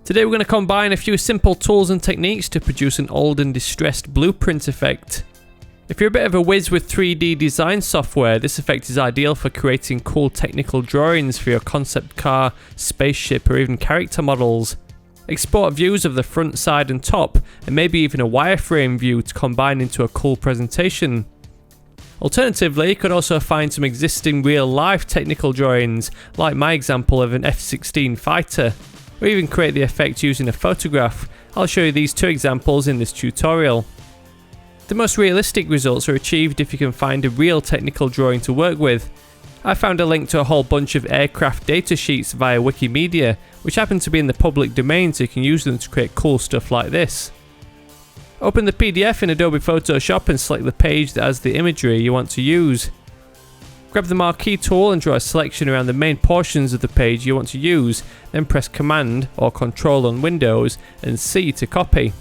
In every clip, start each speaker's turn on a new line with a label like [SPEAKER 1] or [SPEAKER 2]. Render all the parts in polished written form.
[SPEAKER 1] Today we're going to combine a few simple tools and techniques to produce an old and distressed blueprint effect. If you're a bit of a whiz with 3D design software, this effect is ideal for creating cool technical drawings for your concept car, spaceship or even character models. Export views of the front, side and top, and maybe even a wireframe view to combine into a cool presentation. Alternatively, you could also find some existing real-life technical drawings, like my example of an F-16 fighter, or even create the effect using a photograph. I'll show you these two examples in this tutorial. The most realistic results are achieved if you can find a real technical drawing to work with. I found a link to a whole bunch of aircraft data sheets via Wikimedia, which happen to be in the public domain, so you can use them to create cool stuff like this. Open the PDF in Adobe Photoshop and select the page that has the imagery you want to use. Grab the marquee tool and draw a selection around the main portions of the page you want to use, then press Command or Control on Windows and C to copy.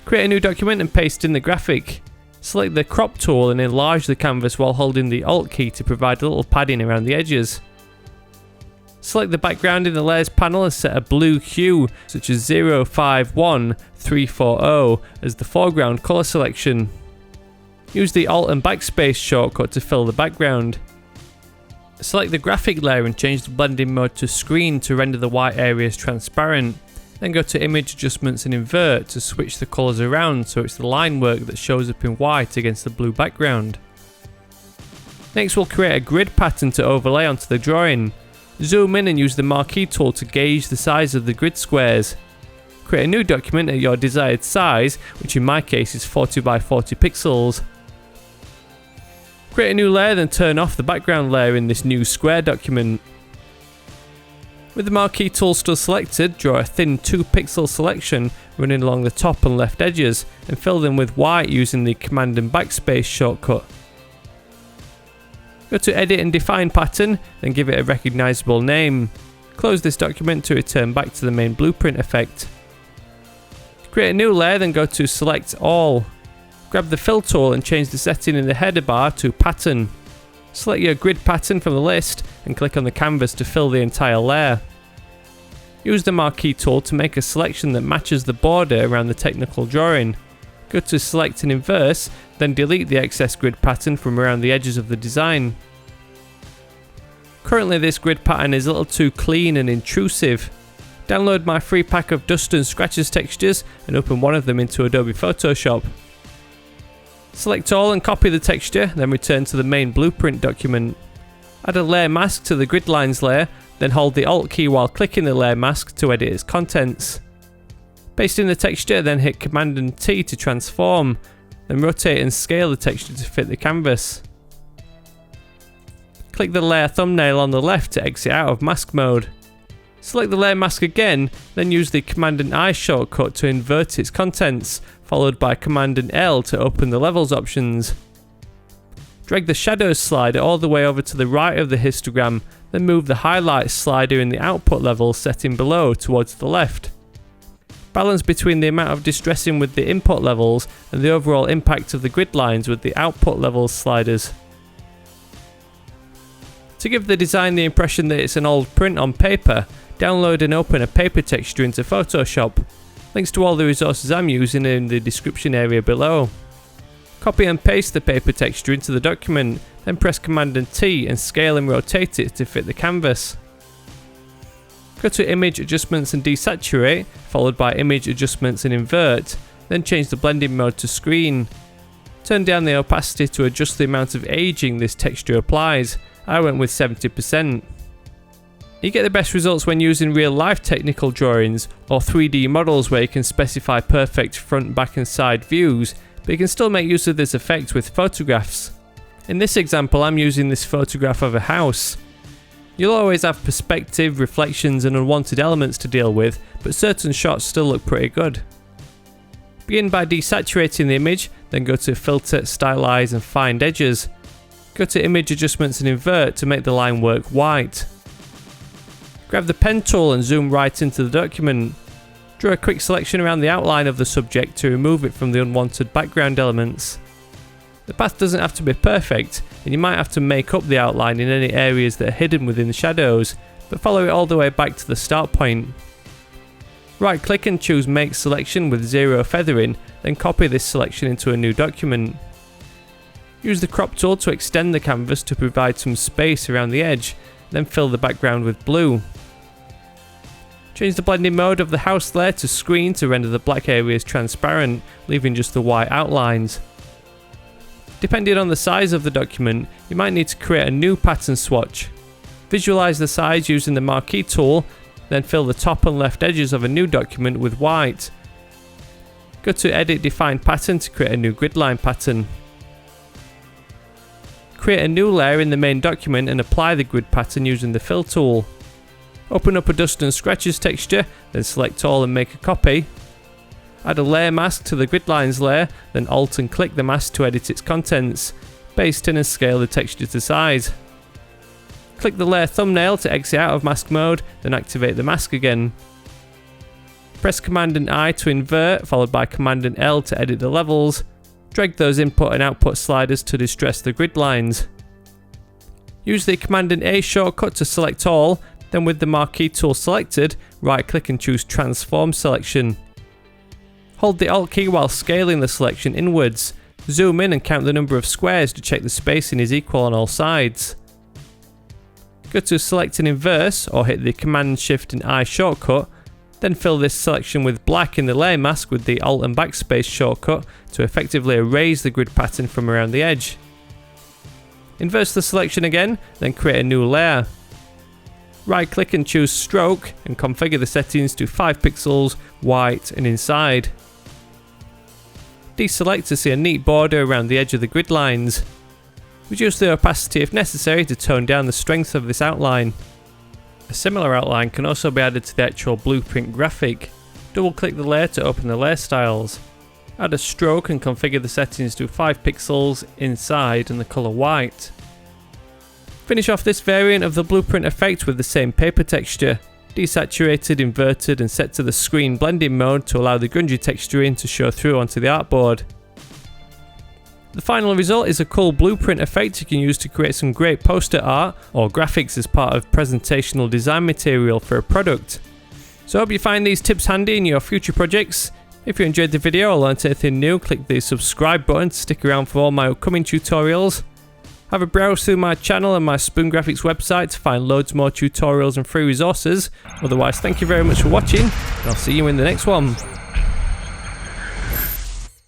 [SPEAKER 1] Create a new document and paste in the graphic. Select the crop tool and enlarge the canvas while holding the Alt key to provide a little padding around the edges. Select the background in the layers panel and set a blue hue such as 051340 as the foreground colour selection. Use the Alt and Backspace shortcut to fill the background. Select the graphic layer and change the blending mode to screen to render the white areas transparent. Then go to Image Adjustments and Invert to switch the colours around so it's the line work that shows up in white against the blue background. Next we'll create a grid pattern to overlay onto the drawing. Zoom in and use the marquee tool to gauge the size of the grid squares. Create a new document at your desired size, which in my case is 40 by 40 pixels. Create a new layer, then turn off the background layer in this new square document. With the marquee tool still selected, draw a thin 2 pixel selection running along the top and left edges and fill them with white using the Command and Backspace shortcut. Go to Edit and Define Pattern, then give it a recognisable name. Close this document to return back to the main blueprint effect. Create a new layer, then go to Select All. Grab the Fill tool and change the setting in the header bar to Pattern. Select your grid pattern from the list and click on the canvas to fill the entire layer. Use the marquee tool to make a selection that matches the border around the technical drawing. Go to Select and Inverse, then delete the excess grid pattern from around the edges of the design. Currently this grid pattern is a little too clean and intrusive. Download my free pack of dust and scratches textures and open one of them into Adobe Photoshop. Select all and copy the texture, then return to the main blueprint document. Add a layer mask to the grid lines layer, then hold the Alt key while clicking the layer mask to edit its contents. Paste in the texture, then hit Command and T to transform, then rotate and scale the texture to fit the canvas. Click the layer thumbnail on the left to exit out of mask mode. Select the layer mask again, then use the Command and I shortcut to invert its contents, followed by Command and L to open the levels options. Drag the shadows slider all the way over to the right of the histogram, then move the highlights slider in the output level setting below towards the left. Balance between the amount of distressing with the input levels and the overall impact of the grid lines with the output levels sliders. To give the design the impression that it's an old print on paper, download and open a paper texture into Photoshop. Links to all the resources I'm using are in the description area below. Copy and paste the paper texture into the document, then press Command and T and scale and rotate it to fit the canvas. Go to Image Adjustments and Desaturate, followed by Image Adjustments and Invert, then change the blending mode to Screen. Turn down the opacity to adjust the amount of aging this texture applies. I went with 70%. You get the best results when using real-life technical drawings or 3D models where you can specify perfect front, back and side views, but you can still make use of this effect with photographs. In this example I'm using this photograph of a house. You'll always have perspective, reflections and unwanted elements to deal with, but certain shots still look pretty good. Begin by desaturating the image, then go to Filter, Stylize and Find Edges. Go to Image Adjustments and Invert to make the line work white. Grab the pen tool and zoom right into the document. Draw a quick selection around the outline of the subject to remove it from the unwanted background elements. The path doesn't have to be perfect, and you might have to make up the outline in any areas that are hidden within the shadows, but follow it all the way back to the start point. Right click and choose Make Selection with 0 feathering, then copy this selection into a new document. Use the crop tool to extend the canvas to provide some space around the edge, then fill the background with blue. Change the blending mode of the house layer to screen to render the black areas transparent, leaving just the white outlines. Depending on the size of the document, you might need to create a new pattern swatch. Visualize the size using the marquee tool, then fill the top and left edges of a new document with white. Go to Edit Define Pattern to create a new grid line pattern. Create a new layer in the main document and apply the grid pattern using the Fill tool. Open up a Dust and Scratches texture, then select all and make a copy. Add a layer mask to the grid lines layer, then Alt and click the mask to edit its contents. Paste in and scale the texture to size. Click the layer thumbnail to exit out of mask mode, then activate the mask again. Press Command and I to invert, followed by Command and L to edit the levels. Drag those input and output sliders to distress the grid lines. Use the Command and A shortcut to select all, then with the marquee tool selected, right click and choose Transform Selection. Hold the Alt key while scaling the selection inwards. Zoom in and count the number of squares to check the spacing is equal on all sides. Go to Select and Inverse, or hit the Command Shift and I shortcut, then fill this selection with black in the layer mask with the Alt and Backspace shortcut to effectively erase the grid pattern from around the edge. Inverse the selection again, then create a new layer. Right click and choose Stroke and configure the settings to 5 pixels, white and inside. Deselect to see a neat border around the edge of the grid lines. Reduce the opacity if necessary to tone down the strength of this outline. A similar outline can also be added to the actual blueprint graphic. Double click the layer to open the layer styles. Add a stroke and configure the settings to 5 pixels inside and the colour white. Finish off this variant of the blueprint effect with the same paper texture, desaturated, inverted and set to the screen blending mode to allow the grungy texturing to show through onto the artboard. The final result is a cool blueprint effect you can use to create some great poster art or graphics as part of presentational design material for a product. So I hope you find these tips handy in your future projects. If you enjoyed the video or learned anything new, click the subscribe button to stick around for all my upcoming tutorials. Have a browse through my channel and my Spoon Graphics website to find loads more tutorials and free resources. Otherwise, thank you very much for watching, and I'll see you in the next one.